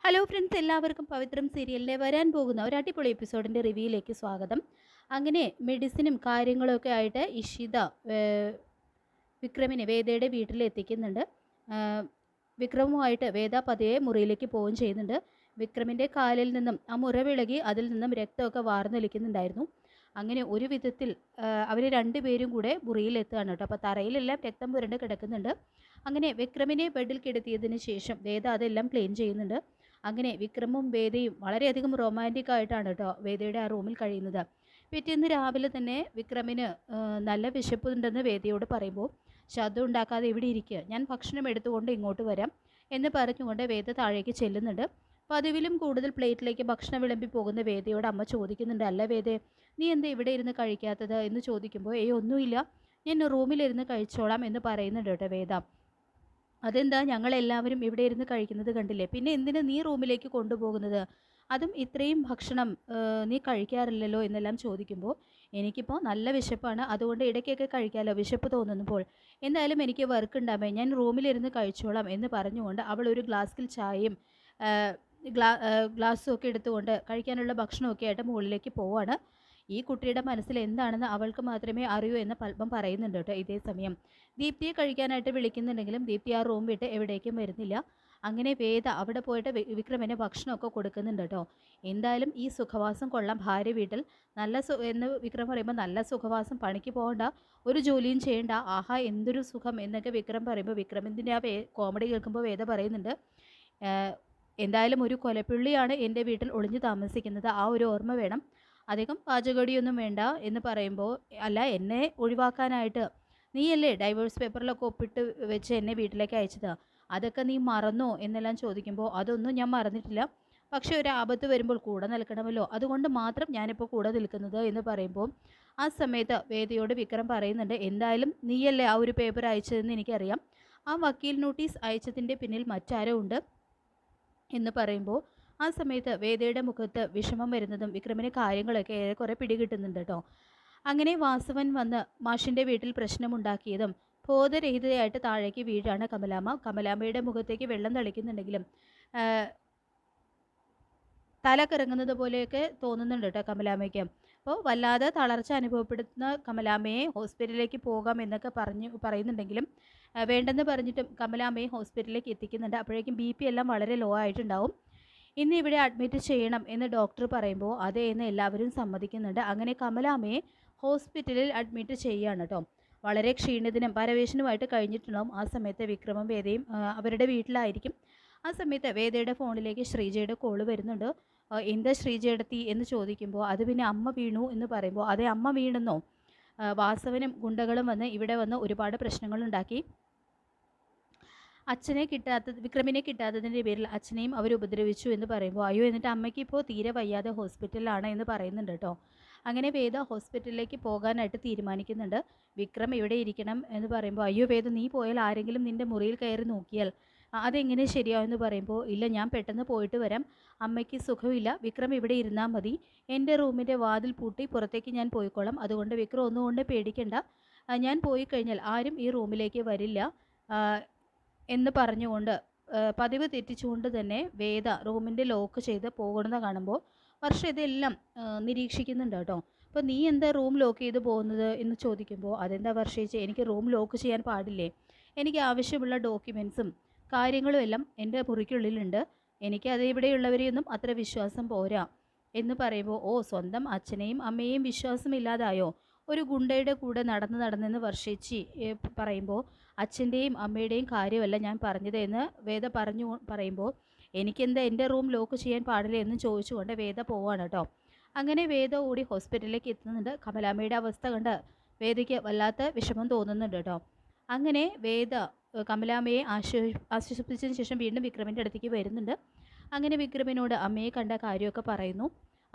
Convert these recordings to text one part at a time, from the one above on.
Hello friends, എല്ലാവർക്കും പവിത്രം സീരിയലിലെ വരാൻ പോകുന്ന ഒരു അടിപൊളി എപ്പിസോഡിൻ്റെ റിവ്യൂയിലേക്ക് സ്വാഗതം. അങ്ങനെ മെഡിസിനും കാര്യങ്ങളൊക്കെ ആയിട്ട് ഇഷിത വിക്രമിനെ വേദയുടെ വീട്ടിൽ എത്തിക്കുന്നുണ്ട്. വിക്രമുമായിട്ട് വേദ പതിയെ മുറിയിലേക്ക് പോവുകയും ചെയ്യുന്നുണ്ട്. വിക്രമിൻ്റെ കാലിൽ നിന്നും ആ മുറിവിളകി അതിൽ നിന്നും രക്തമൊക്കെ വാർന്നൊലിക്കുന്നുണ്ടായിരുന്നു. അങ്ങനെ ഒരു വിധത്തിൽ അവർ രണ്ടുപേരും കൂടെ മുറിയിലെത്തുകയാണ് കേട്ടോ. അപ്പോൾ തറയിലെല്ലാം രക്തം പുരണ്ട് കിടക്കുന്നുണ്ട്. അങ്ങനെ വിക്രമിനെ ബെഡിൽ കിടത്തിയതിന് ശേഷം വേദ അതെല്ലാം ക്ലീൻ ചെയ്യുന്നുണ്ട്. അങ്ങനെ വിക്രമും വേദയും വളരെയധികം റൊമാൻറ്റിക് ആയിട്ടാണ് കേട്ടോ വേദയുടെ ആ റൂമിൽ കഴിയുന്നത്. പിറ്റേന്ന് രാവിലെ തന്നെ വിക്രമിന് നല്ല വിശപ്പുണ്ടെന്ന് വേദയോട് പറയുമ്പോൾ, ശബ്ദം ഉണ്ടാക്കാതെ ഇവിടെ ഇരിക്കുക, ഞാൻ ഭക്ഷണം എടുത്തുകൊണ്ട് ഇങ്ങോട്ട് വരാം എന്ന് പറഞ്ഞുകൊണ്ട് വേദ താഴേക്ക് ചെല്ലുന്നുണ്ട്. പതിവിലും കൂടുതൽ പ്ലേറ്റിലേക്ക് ഭക്ഷണം വിളമ്പി പോകുന്ന വേദയോട് അമ്മ ചോദിക്കുന്നുണ്ട്, അല്ല വേദേ, നീ എന്താ ഇവിടെ ഇരുന്ന് കഴിക്കാത്തത് എന്ന് ചോദിക്കുമ്പോൾ, ഒന്നുമില്ല, ഞാൻ റൂമിലിരുന്ന് കഴിച്ചോളാം എന്ന് പറയുന്നുണ്ട് കേട്ടോ വേദ. അതെന്താ, ഞങ്ങളെല്ലാവരും ഇവിടെ ഇരുന്ന് കഴിക്കുന്നത് കണ്ടില്ലേ, പിന്നെ എന്തിനാ നീ റൂമിലേക്ക് കൊണ്ടുപോകുന്നത്, അതും ഇത്രയും ഭക്ഷണം നീ കഴിക്കാറില്ലല്ലോ എന്നെല്ലാം ചോദിക്കുമ്പോൾ, എനിക്കിപ്പോൾ നല്ല വിശപ്പാണ്, അതുകൊണ്ട് ഇടയ്ക്കൊക്കെ കഴിക്കാമല്ലോ വിശപ്പ് തോന്നുമ്പോൾ, എന്തായാലും എനിക്ക് വർക്ക് ഉണ്ടാവേ, ഞാൻ റൂമിലിരുന്ന് കഴിച്ചോളാം എന്ന് പറഞ്ഞുകൊണ്ട് അവൾ ഒരു ഗ്ലാസ്സിൽ ചായയും ഗ്ലാസ്സും ഒക്കെ എടുത്തുകൊണ്ട് കഴിക്കാനുള്ള ഭക്ഷണമൊക്കെ ആയിട്ട് മുകളിലേക്ക് പോവാണ്. ഈ കുട്ടിയുടെ മനസ്സിൽ എന്താണെന്ന് അവൾക്ക് മാത്രമേ അറിയൂ എന്ന് പത്മം പറയുന്നുണ്ട് കേട്ടോ. ഇതേ സമയം ദീപ്തിയെ കഴിക്കാനായിട്ട് വിളിക്കുന്നുണ്ടെങ്കിലും ദീപ്തി ആ റൂം വിട്ട് എവിടേക്കും വരുന്നില്ല. അങ്ങനെ വേദ അവിടെ പോയിട്ട് വിക്രമിന് ഭക്ഷണമൊക്കെ കൊടുക്കുന്നുണ്ട് കേട്ടോ. എന്തായാലും ഈ സുഖവാസം കൊള്ളാം, ഭാര്യ വീട്ടിൽ നല്ല എന്ന് വിക്രം പറയുമ്പോൾ, നല്ല സുഖവാസം, പണിക്ക് പോകണ്ട, ഒരു ജോലിയും ചെയ്യണ്ട, ആഹാ എന്തൊരു സുഖം എന്നൊക്കെ വിക്രം പറയുമ്പോൾ, വിക്രമിൻ്റെ ആ കോമഡി കേൾക്കുമ്പോൾ വേദ പറയുന്നുണ്ട്, എന്തായാലും ഒരു കൊലപ്പുള്ളിയാണ് എൻ്റെ വീട്ടിൽ ഒളിഞ്ഞു താമസിക്കുന്നത്, ആ ഒരു ഓർമ്മ വേണം, അധികം പാചകടിയൊന്നും വേണ്ട എന്ന് പറയുമ്പോൾ, അല്ല എന്നെ ഒഴിവാക്കാനായിട്ട് നീയല്ലേ ഡൈവേഴ്സ് പേപ്പറിലൊക്കെ ഒപ്പിട്ട് വെച്ച് എന്നെ വീട്ടിലേക്ക് അയച്ചത്, അതൊക്കെ നീ മറന്നോ എന്നെല്ലാം ചോദിക്കുമ്പോൾ, അതൊന്നും ഞാൻ മറന്നിട്ടില്ല, പക്ഷേ ഒരു ആപത്ത് വരുമ്പോൾ കൂടെ നിൽക്കണമല്ലോ, അതുകൊണ്ട് മാത്രം ഞാനിപ്പോൾ കൂടെ നിൽക്കുന്നത് എന്ന് പറയുമ്പോൾ, ആ സമയത്ത് വേദയോട് വിക്രം പറയുന്നുണ്ട്, എന്തായാലും നീയല്ലേ ആ ഒരു പേപ്പർ അയച്ചതെന്ന് എനിക്കറിയാം, ആ വക്കീൽ നോട്ടീസ് അയച്ചതിൻ്റെ പിന്നിൽ മറ്റാരോ ഉണ്ട് എന്ന് പറയുമ്പോൾ, ആ സമയത്ത് വേദയുടെ മുഖത്ത് വിഷമം വരുന്നതും വിക്രമിന് കാര്യങ്ങളൊക്കെ ഏറെക്കുറെ പിടികിട്ടുന്നുണ്ട് കേട്ടോ. അങ്ങനെ വാസവൻ വന്ന് മാഷിൻ്റെ വീട്ടിൽ പ്രശ്നമുണ്ടാക്കിയതും ബോധരഹിതയായിട്ട് താഴേക്ക് വീഴാണ് കമലാമ്മ. കമലാമ്മയുടെ മുഖത്തേക്ക് വെള്ളം തളിക്കുന്നുണ്ടെങ്കിലും തല കറങ്ങുന്നത് പോലെയൊക്കെ തോന്നുന്നുണ്ട് കേട്ടോ കമലാമ്മയ്ക്ക്. അപ്പോൾ വല്ലാതെ തളർച്ച അനുഭവപ്പെടുന്ന കമലാമ്മയെ ഹോസ്പിറ്റലിലേക്ക് പോകാം എന്നൊക്കെ പറയുന്നുണ്ടെങ്കിലും വേണ്ടെന്ന് പറഞ്ഞിട്ടും കമലാമ്മയെ ഹോസ്പിറ്റലിലേക്ക് എത്തിക്കുന്നുണ്ട്. അപ്പോഴേക്കും BP എല്ലാം വളരെ ലോ ആയിട്ടുണ്ടാവും. ഇന്ന് ഇവിടെ അഡ്മിറ്റ് ചെയ്യണം എന്ന് ഡോക്ടർ പറയുമ്പോൾ അതേ എന്ന് എല്ലാവരും സമ്മതിക്കുന്നുണ്ട്. അങ്ങനെ കമലാമ്മയെ ഹോസ്പിറ്റലിൽ അഡ്മിറ്റ് ചെയ്യുകയാണ് കേട്ടോ. വളരെ ക്ഷീണിതനും പരവേശനുമായിട്ട് കഴിഞ്ഞിട്ടുണ്ടാവും. ആ സമയത്ത് വിക്രമും വേദയും അവരുടെ വീട്ടിലായിരിക്കും. ആ സമയത്ത് വേദയുടെ ഫോണിലേക്ക് ശ്രീജയുടെ കോള് വരുന്നുണ്ട്. എന്താ ശ്രീജയെടുത്തി എന്ന് ചോദിക്കുമ്പോൾ, അത് പിന്നെ അമ്മ വീണു എന്ന് പറയുമ്പോൾ, അതെ അമ്മ വീണെന്നോ, വാസവനും ഗുണ്ടകളും വന്ന് ഇവിടെ വന്ന് ഒരുപാട് പ്രശ്നങ്ങളുണ്ടാക്കി, വിക്രമിനെ കിട്ടാത്തതിൻ്റെ പേരിൽ അച്ഛനെയും അവർ ഉപദ്രവിച്ചു എന്ന് പറയുമ്പോൾ, അയ്യോ എന്നിട്ട് അമ്മയ്ക്ക് ഇപ്പോൾ തീരെ വയ്യാതെ ഹോസ്പിറ്റലിലാണ് എന്ന് പറയുന്നുണ്ട് കേട്ടോ. അങ്ങനെ വേദ ഹോസ്പിറ്റലിലേക്ക് പോകാനായിട്ട് തീരുമാനിക്കുന്നുണ്ട്. വിക്രം ഇവിടെ ഇരിക്കണം എന്ന് പറയുമ്പോൾ, അയ്യോ വേദ നീ പോയാൽ ആരെങ്കിലും നിൻ്റെ മുറിയിൽ കയറി നോക്കിയാൽ അതെങ്ങനെ ശരിയാവുമെന്ന് പറയുമ്പോൾ, ഇല്ല ഞാൻ പെട്ടെന്ന് പോയിട്ട് വരാം, അമ്മയ്ക്ക് സുഖമില്ല, വിക്രം ഇവിടെ ഇരുന്നാൽ മതി, എൻ്റെ റൂമിൻ്റെ വാതിൽ പൂട്ടി പുറത്തേക്ക് ഞാൻ പോയിക്കോളാം, അതുകൊണ്ട് വിക്രം ഒന്നുകൊണ്ട് പേടിക്കണ്ട, ഞാൻ പോയി കഴിഞ്ഞാൽ ആരും ഈ റൂമിലേക്ക് വരില്ല എന്ന് പറഞ്ഞുകൊണ്ട് പതിവ് തെറ്റിച്ചുകൊണ്ട് തന്നെ വേദ റൂമിൻ്റെ ലോക്ക് ചെയ്ത് പോകുന്നത് കാണുമ്പോൾ വർഷ ഇതെല്ലാം നിരീക്ഷിക്കുന്നുണ്ട് കേട്ടോ. അപ്പോൾ നീ എന്താ റൂം ലോക്ക് ചെയ്ത് പോകുന്നത് എന്ന് ചോദിക്കുമ്പോൾ, അതെന്താ വർഷേച്ചി, എനിക്ക് റൂം ലോക്ക് ചെയ്യാൻ പാടില്ലേ, എനിക്ക് ആവശ്യമുള്ള ഡോക്യുമെൻസും കാര്യങ്ങളും എല്ലാം എൻ്റെ മുറിക്കുള്ളിലുണ്ട്, എനിക്ക് അത് ഇവിടെയുള്ളവരെയൊന്നും അത്ര വിശ്വാസം പോരാ എന്ന് പറയുമ്പോൾ, ഓ സ്വന്തം അച്ഛനെയും അമ്മയെയും വിശ്വാസമില്ലാതായോ, ഒരു ഗുണ്ടയുടെ കൂടെ നടന്നെന്ന് വർഷേച്ചി പറയുമ്പോൾ, അച്ഛൻ്റെയും അമ്മയുടെയും കാര്യമല്ല ഞാൻ പറഞ്ഞത് എന്ന് വേദ പറയുമ്പോൾ, എനിക്കെന്താ എൻ്റെ റൂം ലോക്ക് ചെയ്യാൻ പാടില്ല എന്ന് ചോദിച്ചുകൊണ്ട് വേദ പോവാണ് കേട്ടോ. അങ്ങനെ വേദ ഓടി ഹോസ്പിറ്റലിലേക്ക് എത്തുന്നുണ്ട്. കമലാമ്മയുടെ അവസ്ഥ കണ്ട് വേദയ്ക്ക് വല്ലാത്ത വിഷമം തോന്നുന്നുണ്ട് കേട്ടോ. അങ്ങനെ വേദ കമലാമ്മയെ ആശ്വസിപ്പിച്ചതിന് ശേഷം വീണ്ടും വിക്രമിൻ്റെ അടുത്തേക്ക് വരുന്നുണ്ട്. അങ്ങനെ വിക്രമിനോട് അമ്മയെ കണ്ട കാര്യമൊക്കെ പറയുന്നു.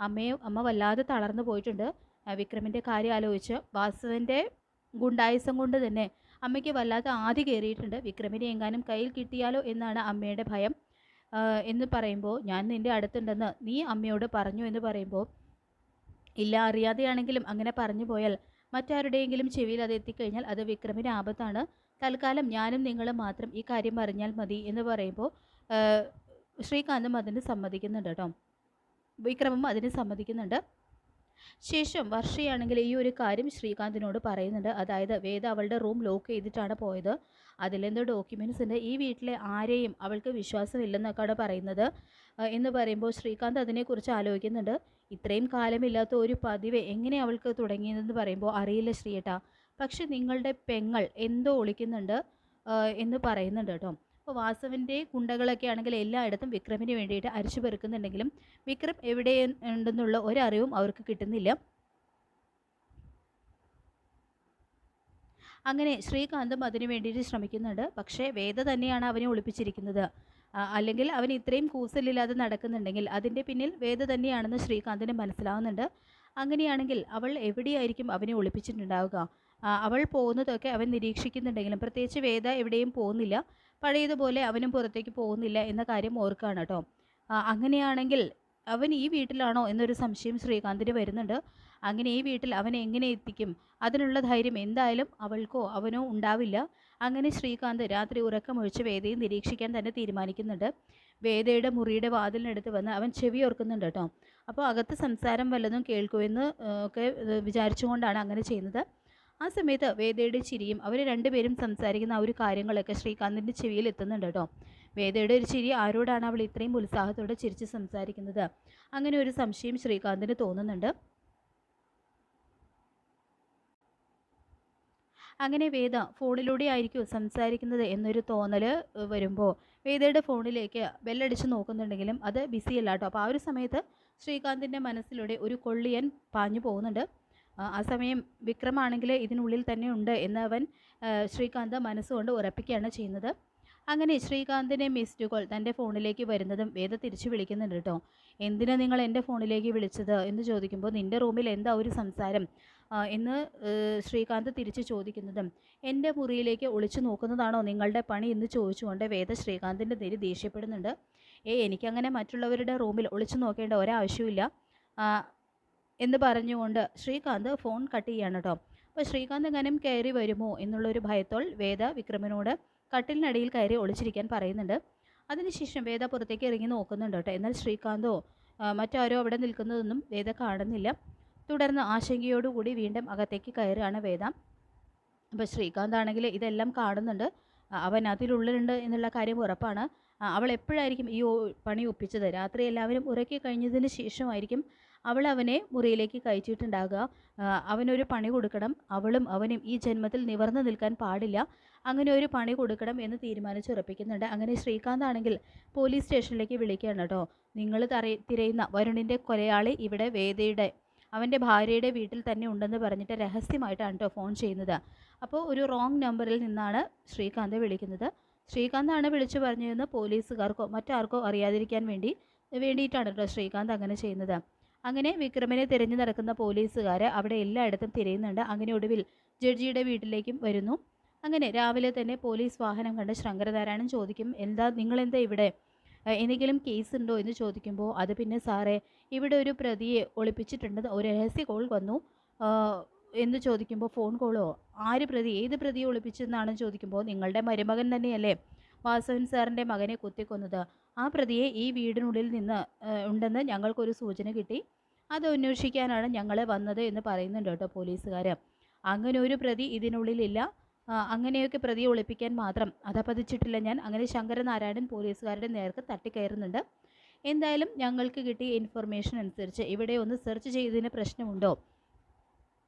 അമ്മ വല്ലാതെ തളർന്നു പോയിട്ടുണ്ട്, വിക്രമിൻ്റെ കാര്യം ആലോചിച്ച് വാസുവിൻ്റെ ഗുണ്ടായുസം കൊണ്ട് തന്നെ അമ്മയ്ക്ക് വല്ലാതെ ആദി കയറിയിട്ടുണ്ട്, വിക്രമിനെ എങ്ങാനും കയ്യിൽ കിട്ടിയാലോ എന്നാണ് അമ്മയുടെ ഭയം എന്ന് പറയുമ്പോൾ, ഞാൻ നിൻ്റെ അടുത്തുണ്ടെന്ന് നീ അമ്മയോട് പറഞ്ഞു എന്ന് പറയുമ്പോൾ, ഇല്ല അറിയാതെയാണെങ്കിലും അങ്ങനെ പറഞ്ഞു പോയാൽ മറ്റാരുടെയെങ്കിലും ചെവിയിൽ അത് എത്തിക്കഴിഞ്ഞാൽ അത് വിക്രമിന് ആപത്താണ്, തൽക്കാലം ഞാനും നിങ്ങളും മാത്രം ഈ കാര്യം അറിഞ്ഞാൽ മതി എന്ന് പറയുമ്പോൾ ശ്രീകാന്തും അതിന് സമ്മതിക്കുന്നുണ്ട് കേട്ടോ. വിക്രമും അതിന് സമ്മതിക്കുന്നുണ്ട്. ശേഷം വർഷയാണെങ്കിൽ ഈ ഒരു കാര്യം ശ്രീകാന്തിനോട് പറയുന്നുണ്ട്. അതായത് വേദ അവളുടെ റൂം ലോക്ക് ചെയ്തിട്ടാണ് പോയത്, അതിലെന്തോ ഡോക്യുമെൻറ്റ്സ് ഉണ്ട്, ഈ വീട്ടിലെ ആരെയും അവൾക്ക് വിശ്വാസമില്ലെന്നൊക്കെയാണ് പറയുന്നത് എന്ന് പറയുമ്പോൾ ശ്രീകാന്ത് അതിനെക്കുറിച്ച് ആലോചിക്കുന്നുണ്ട്. ഇത്രയും കാലമില്ലാത്ത ഒരു പതിവ് എങ്ങനെ അവൾക്ക് തുടങ്ങിയതെന്ന് പറയുമ്പോൾ അറിയില്ല ശ്രീയേട്ടാ, പക്ഷെ നിങ്ങളുടെ പെങ്ങൾ എന്തോ ഒളിക്കുന്നുണ്ട് എന്ന് പറയുന്നുണ്ട് കേട്ടോ. അപ്പോൾ വാസവൻ്റെ ഗുണ്ടകളൊക്കെ ആണെങ്കിൽ എല്ലായിടത്തും വിക്രമിന് വേണ്ടിയിട്ട് അരിച്ചു പെറുക്കുന്നുണ്ടെങ്കിലും വിക്രം എവിടെ ഉണ്ടെന്നുള്ള ഒരറിവും അവർക്ക് കിട്ടുന്നില്ല. അങ്ങനെ ശ്രീകാന്തും അതിനു വേണ്ടിയിട്ട് ശ്രമിക്കുന്നുണ്ട്. പക്ഷേ വേദ തന്നെയാണ് അവനെ ഒളിപ്പിച്ചിരിക്കുന്നത്. അല്ലെങ്കിൽ അവൻ ഇത്രയും കൂസലില്ലാതെ നടക്കുന്നുണ്ടെങ്കിൽ അതിൻ്റെ പിന്നിൽ വേദ തന്നെയാണെന്ന് ശ്രീകാന്തിന് മനസ്സിലാവുന്നുണ്ട്. അങ്ങനെയാണെങ്കിൽ അവൾ എവിടെയായിരിക്കും അവനെ ഒളിപ്പിച്ചിട്ടുണ്ടാവുക? അവൾ പോകുന്നതൊക്കെ അവൻ നിരീക്ഷിക്കുന്നുണ്ടെങ്കിലും പ്രത്യേകിച്ച് വേദ എവിടെയും പോകുന്നില്ല, പഴയതുപോലെ അവനും പുറത്തേക്ക് പോകുന്നില്ല എന്ന കാര്യം ഓർക്കുകയാണ് കേട്ടോ. അങ്ങനെയാണെങ്കിൽ അവൻ ഈ വീട്ടിലാണോ എന്നൊരു സംശയം ശ്രീകാന്തിന് വരുന്നുണ്ട്. അങ്ങനെ ഈ വീട്ടിൽ അവനെ എങ്ങനെ എത്തിക്കും? അതിനുള്ള ധൈര്യം എന്തായാലും അവൾക്കോ അവനോ ഉണ്ടാവില്ല. അങ്ങനെ ശ്രീകാന്ത് രാത്രി ഉറക്കമൊഴിച്ച് വേദയെ നിരീക്ഷിക്കാൻ തന്നെ തീരുമാനിക്കുന്നുണ്ട്. വേദയുടെ മുറിയുടെ വാതിലിനടുത്ത് വന്ന് അവൻ ചെവി ഓർക്കുന്നുണ്ട് കേട്ടോ. അപ്പോൾ അകത്ത് സംസാരം വല്ലതും കേൾക്കുമെന്ന് ഒക്കെ വിചാരിച്ചുകൊണ്ടാണ് അങ്ങനെ ചെയ്യുന്നത്. ആ സമയത്ത് വേദയുടെ ചിരിയും അവർ രണ്ടുപേരും സംസാരിക്കുന്ന ആ ഒരു കാര്യങ്ങളൊക്കെ ശ്രീകാന്തിൻ്റെ ചെവിയിൽ എത്തുന്നുണ്ട് കേട്ടോ. വേദയുടെ ഒരു ചിരി, ആരോടാണ് അവൾ ഇത്രയും ഉത്സാഹത്തോടെ ചിരിച്ച് സംസാരിക്കുന്നത്? അങ്ങനെ ഒരു സംശയം ശ്രീകാന്തിന് തോന്നുന്നുണ്ട്. അങ്ങനെ വേദ ഫോണിലൂടെ ആയിരിക്കും സംസാരിക്കുന്നത് എന്നൊരു തോന്നൽ വരുമ്പോൾ വേദയുടെ ഫോണിലേക്ക് ബെല്ലടിച്ച് നോക്കുന്നുണ്ടെങ്കിലും അത് ബിസിയല്ല കേട്ടോ. അപ്പോൾ ആ ഒരു സമയത്ത് ശ്രീകാന്തിൻ്റെ മനസ്സിലൂടെ ഒരു കൊള്ളിയൻ പാഞ്ഞു പോകുന്നുണ്ട്. ആ സമയം വിക്രമാണെങ്കിൽ ഇതിനുള്ളിൽ തന്നെ ഉണ്ട് എന്നവൻ ശ്രീകാന്ത് മനസ്സുകൊണ്ട് ഉറപ്പിക്കുകയാണ് ചെയ്യുന്നത്. അങ്ങനെ ശ്രീകാന്തിനെ മിസ്ഡ് കോൾ തൻ്റെ ഫോണിലേക്ക് വരുന്നതും വേദ തിരിച്ചു വിളിക്കുന്നുണ്ട് കേട്ടോ. എന്തിനാ നിങ്ങൾ എൻ്റെ ഫോണിലേക്ക് വിളിച്ചത് എന്ന് ചോദിക്കുമ്പോൾ നിൻ്റെ റൂമിൽ എന്താ ഒരു സംസാരം എന്ന് ശ്രീകാന്ത് തിരിച്ച് ചോദിക്കുന്നതും എൻ്റെ മുറിയിലേക്ക് ഒളിച്ചു നോക്കുന്നതാണോ നിങ്ങളുടെ പണി എന്ന് ചോദിച്ചുകൊണ്ട് വേദ ശ്രീകാന്തിൻ്റെ നേരെ ദേഷ്യപ്പെടുന്നുണ്ട്. എനിക്കങ്ങനെ മറ്റുള്ളവരുടെ റൂമിൽ ഒളിച്ചു നോക്കേണ്ട ഒരാവശ്യമില്ല എന്ന് പറഞ്ഞുകൊണ്ട് ശ്രീകാന്ത് ഫോൺ കട്ട് ചെയ്യാണ് കേട്ടോ. അപ്പോൾ ശ്രീകാന്ത് എങ്ങാനും കയറി വരുമോ എന്നുള്ളൊരു ഭയത്തോൾ വേദ വിക്രമിനോട് കട്ടിലിനടിയിൽ കയറി ഒളിച്ചിരിക്കാൻ പറയുന്നുണ്ട്. അതിനുശേഷം വേദ പുറത്തേക്ക് ഇറങ്ങി നോക്കുന്നുണ്ട് കേട്ടോ. എന്നാൽ ശ്രീകാന്തോ മറ്റാരോ അവിടെ നിൽക്കുന്നതൊന്നും വേദ കാണുന്നില്ല. തുടർന്ന് ആശങ്കയോടുകൂടി വീണ്ടും അകത്തേക്ക് കയറുകയാണ് വേദ. അപ്പോൾ ശ്രീകാന്ത് ആണെങ്കിൽ ഇതെല്ലാം കാണുന്നുണ്ട്. അവൻ അതിലുള്ളിലുണ്ട് എന്നുള്ള കാര്യം ഉറപ്പാണ്. അവൾ എപ്പോഴായിരിക്കും ഈ പണി ഒപ്പിച്ചത്? രാത്രി എല്ലാവരും ഉറക്കി കഴിഞ്ഞതിന് ശേഷമായിരിക്കും അവൾ അവനെ മുറിയിലേക്ക് കയറ്റിയിട്ടുണ്ടാകുക. അവനൊരു പണി കൊടുക്കണം, അവളും അവനും ഈ ജന്മത്തിൽ നിവർന്നു നിൽക്കാൻ പാടില്ല, അങ്ങനെ ഒരു പണി കൊടുക്കണം എന്ന് തീരുമാനിച്ചുറപ്പിക്കുന്നുണ്ട്. അങ്ങനെ ശ്രീകാന്ത് ആണെങ്കിൽ പോലീസ് സ്റ്റേഷനിലേക്ക് വിളിക്കുകയാണ് കേട്ടോ. നിങ്ങൾ തിരയുന്ന വരുണിൻ്റെ കൊലയാളി ഇവിടെ വേദയുടെ അവൻ്റെ ഭാര്യയുടെ വീട്ടിൽ തന്നെ ഉണ്ടെന്ന് പറഞ്ഞിട്ട് രഹസ്യമായിട്ടാണ് കേട്ടോ ഫോൺ ചെയ്യുന്നത്. അപ്പോൾ ഒരു റോങ് നമ്പറിൽ നിന്നാണ് ശ്രീകാന്ത് വിളിക്കുന്നത്. ശ്രീകാന്താണ് വിളിച്ചു പറഞ്ഞതെന്ന് പോലീസുകാർക്കോ മറ്റാർക്കോ അറിയാതിരിക്കാൻ വേണ്ടിയിട്ടാണ് കേട്ടോ ശ്രീകാന്ത് അങ്ങനെ ചെയ്യുന്നത്. അങ്ങനെ വിക്രമിനെ തിരഞ്ഞു നടക്കുന്ന പോലീസുകാർ അവിടെ എല്ലായിടത്തും തിരയുന്നുണ്ട്. അങ്ങനെ ഒടുവിൽ ജഡ്ജിയുടെ വീട്ടിലേക്കും വരുന്നു. അങ്ങനെ രാവിലെ തന്നെ പോലീസ് വാഹനം കണ്ട് ശങ്കരനാരായണൻ ചോദിക്കും, നിങ്ങളെന്താ ഇവിടെ, എന്തെങ്കിലും കേസ് ഉണ്ടോ എന്ന് ചോദിക്കുമ്പോൾ അത് പിന്നെ സാറേ ഇവിടെ ഒരു പ്രതിയെ ഒളിപ്പിച്ചിട്ടുണ്ട്, ഒരു രഹസ്യ കോൾ വന്നു എന്ന് ചോദിക്കുമ്പോൾ ഫോൺ കോളോ? ആര് പ്രതി? ഏത് പ്രതിയെ ഒളിപ്പിച്ചെന്നാണ് ചോദിക്കുമ്പോൾ നിങ്ങളുടെ മരുമകൻ തന്നെയല്ലേ വാസവൻ സാറിൻ്റെ മകനെ കുത്തിക്കൊന്നത്, ആ പ്രതിയെ ഈ വീടിനുള്ളിൽ നിന്ന് ഉണ്ടെന്ന് ഞങ്ങൾക്കൊരു സൂചന കിട്ടി, അത് അന്വേഷിക്കാനാണ് ഞങ്ങൾ വന്നത് എന്ന് പറയുന്നുണ്ട് കേട്ടോ പോലീസുകാർ. അങ്ങനെ ഒരു പ്രതി ഇതിനുള്ളിലില്ല, അങ്ങനെയൊക്കെ പ്രതിയെ ഒളിപ്പിക്കാൻ മാത്രം അധപതിച്ചിട്ടില്ല ഞാൻ. അങ്ങനെ ശങ്കരനാരായണൻ പോലീസുകാരുടെ നേർക്ക് തട്ടിക്കയറുന്നുണ്ട്. എന്തായാലും ഞങ്ങൾക്ക് കിട്ടിയ ഇൻഫർമേഷൻ അനുസരിച്ച് ഇവിടെ ഒന്ന് സെർച്ച് ചെയ്തതിന് പ്രശ്നമുണ്ടോ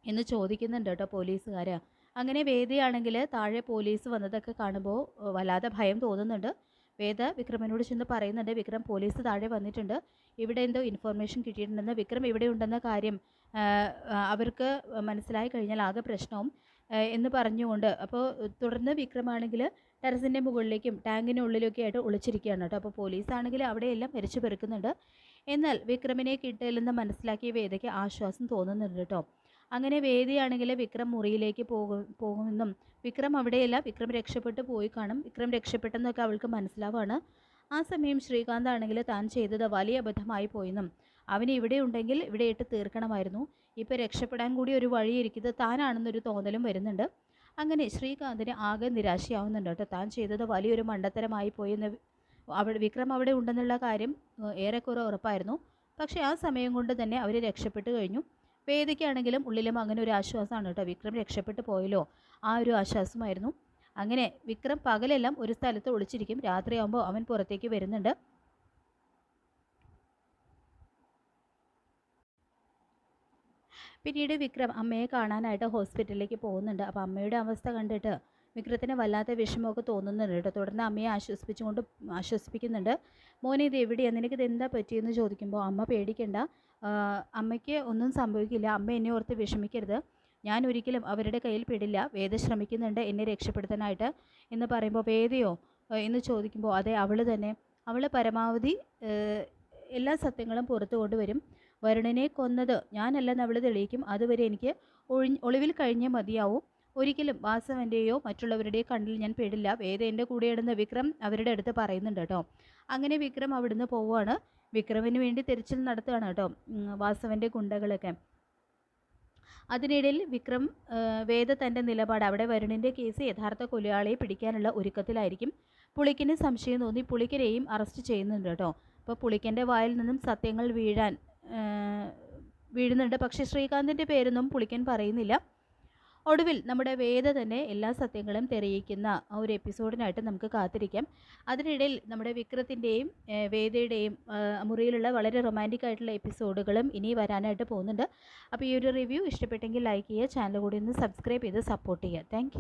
എന്ന് ചോദിക്കുന്നുണ്ട് കേട്ടോ പോലീസുകാർ. അങ്ങനെ വേദയാണെങ്കിൽ താഴെ പോലീസ് വന്നതൊക്കെ കാണുമ്പോൾ വല്ലാതെ ഭയം തോന്നുന്നുണ്ട്. വേദ വിക്രമനോട് ചെന്ന് പറയുന്നുണ്ട്, വിക്രം പോലീസ് താഴെ വന്നിട്ടുണ്ട്, ഇവിടെ എന്തോ ഇൻഫർമേഷൻ കിട്ടിയിട്ടുണ്ടെന്ന്, വിക്രം ഇവിടെ ഉണ്ടെന്ന കാര്യം അവർക്ക് മനസ്സിലായി കഴിഞ്ഞാൽ ആകെ പ്രശ്നവും എന്ന് പറഞ്ഞുകൊണ്ട്. അപ്പോൾ തുടർന്ന് വിക്രമാണെങ്കിൽ ടെറസിൻ്റെ മുകളിലേക്കും ടാങ്കിനുള്ളിലൊക്കെ ആയിട്ട് ഒളിച്ചിരിക്കുകയാണ് കേട്ടോ. അപ്പോൾ പോലീസാണെങ്കിൽ അവിടെയെല്ലാം മരിച്ചു പെറുക്കുന്നുണ്ട്. എന്നാൽ വിക്രമിനെ കിട്ടില്ലെന്ന് മനസ്സിലാക്കിയ വേദയ്ക്ക് ആശ്വാസം തോന്നുന്നുണ്ട് കേട്ടോ. അങ്ങനെ വേദിയാണെങ്കിൽ വിക്രം മുറിയിലേക്ക് പോകുമെന്നും വിക്രം അവിടെയല്ല, വിക്രം രക്ഷപ്പെട്ടു പോയി കാണും, വിക്രം രക്ഷപ്പെട്ടെന്നൊക്കെ അവൾക്ക് മനസ്സിലാവാണ്. ആ സമയം ശ്രീകാന്ത് ആണെങ്കിൽ താൻ ചെയ്തത് വലിയ അബദ്ധമായി പോയെന്നും അവന് ഇവിടെ ഉണ്ടെങ്കിൽ ഇവിടെ ഇട്ട് തീർക്കണമായിരുന്നു, ഇപ്പോൾ രക്ഷപ്പെടാൻ കൂടി ഒരു വഴിയിരിക്കുന്നത് താനാണെന്നൊരു തോന്നലും വരുന്നുണ്ട്. അങ്ങനെ ശ്രീകാന്തിന് ആകെ നിരാശയാവുന്നുണ്ട് കേട്ടോ. താൻ ചെയ്തത് വലിയൊരു മണ്ടത്തരമായി പോയെന്ന് വിക്രം അവിടെ ഉണ്ടെന്നുള്ള കാര്യം ഏറെക്കുറെ ഉറപ്പായിരുന്നു. പക്ഷേ ആ സമയം കൊണ്ട് തന്നെ അവർ രക്ഷപ്പെട്ട് കഴിഞ്ഞു. വേദിക്കാണെങ്കിലും ഉള്ളിലും അങ്ങനെ ഒരു ആശ്വാസമാണ് കേട്ടോ, വിക്രം രക്ഷപ്പെട്ടു പോയല്ലോ, ആ ഒരു ആശ്വാസമായിരുന്നു. അങ്ങനെ വിക്രം പകലെല്ലാം ഒരു സ്ഥലത്ത് ഒളിച്ചിരിക്കും, രാത്രിയാകുമ്പോൾ അവൻ പുറത്തേക്ക് വരുന്നുണ്ട്. പിന്നീട് വിക്രം അമ്മയെ കാണാനായിട്ട് ഹോസ്പിറ്റലിലേക്ക് പോകുന്നുണ്ട്. അപ്പോൾ അമ്മയുടെ അവസ്ഥ കണ്ടിട്ട് വിക്രത്തിന് വല്ലാത്ത വിഷമമൊക്കെ തോന്നുന്നുണ്ട് കേട്ടോ. തുടർന്ന് അമ്മയെ ആശ്വസിപ്പിക്കുന്നുണ്ട്. മോനെ ഇത് എവിടെയാണ്, നിനക്കിത് എന്താ പറ്റിയെന്ന് ചോദിക്കുമ്പോൾ അമ്മ പേടിക്കണ്ട, അമ്മയ്ക്ക് ഒന്നും സംഭവിക്കില്ല, അമ്മ എന്നെ ഓർത്ത് വിഷമിക്കരുത്, ഞാൻ ഒരിക്കലും അവരുടെ കയ്യിൽ പെടില്ല, വേദ ശ്രമിക്കുന്നുണ്ട് എന്നെ രക്ഷപ്പെടുത്താനായിട്ട് എന്ന് പറയുമ്പോൾ വേദയോ എന്ന് ചോദിക്കുമ്പോൾ അതെ അവൾ തന്നെ, അവൾ പരമാവധി എല്ലാ സത്യങ്ങളും പുറത്തു കൊണ്ടുവരും, വരുണനെ കൊന്നത് ഞാനല്ലെന്ന് അവൾ തെളിയിക്കും, അതുവരെ എനിക്ക് ഒളിവിൽ കഴിഞ്ഞേ മതിയാവും, ഒരിക്കലും വാസവൻ്റെയോ മറ്റുള്ളവരുടെയോ കണ്ണിൽ ഞാൻ പെടില്ല, വേദ എൻ്റെ കൂടെയിടുന്ന വിക്രം അവരുടെ അടുത്ത് പറയുന്നുണ്ട് കേട്ടോ. അങ്ങനെ വിക്രം അവിടുന്ന് പോവുകയാണ്. വിക്രമിന് വേണ്ടി തിരച്ചിൽ നടത്തുകയാണ് കേട്ടോ വാസവൻ്റെ ഗുണ്ടകളൊക്കെ. അതിനിടയിൽ വിക്രം വേദ തൻ്റെ നിലപാട്, അവിടെ വരുണിൻ്റെ കേസ് യഥാർത്ഥ കൊലയാളിയെ പിടിക്കാനുള്ള ഒരുക്കത്തിലായിരിക്കും. പുളിക്കിന് സംശയം തോന്നി പുളിക്കനെയും അറസ്റ്റ് ചെയ്യുന്നുണ്ട് കേട്ടോ. അപ്പോൾ പുളിക്കൻ്റെ വായിൽ നിന്നും സത്യങ്ങൾ വീഴുന്നുണ്ട്. പക്ഷേ ശ്രീകാന്തിൻ്റെ പേരൊന്നും പുളിക്കൻ പറയുന്നില്ല. ഒടുവിൽ നമ്മുടെ വേദ തന്നെ എല്ലാ സത്യങ്ങളും തെളിയിക്കുന്ന ആ ഒരു എപ്പിസോഡിനായിട്ട് നമുക്ക് കാത്തിരിക്കാം. അതിനിടയിൽ നമ്മുടെ വിക്രത്തിൻ്റെയും വേദയുടെയും മുറിയിലുള്ള വളരെ റൊമാൻറ്റിക് ആയിട്ടുള്ള എപ്പിസോഡുകളും ഇനി വരാനായിട്ട് പോകുന്നുണ്ട്. അപ്പോൾ ഈ ഒരു റിവ്യൂ ഇഷ്ടപ്പെട്ടെങ്കിൽ ലൈക്ക് ചെയ്യുക, ചാനൽ കൂടി ഒന്ന് സബ്സ്ക്രൈബ് ചെയ്ത് സപ്പോർട്ട് ചെയ്യുക. താങ്ക്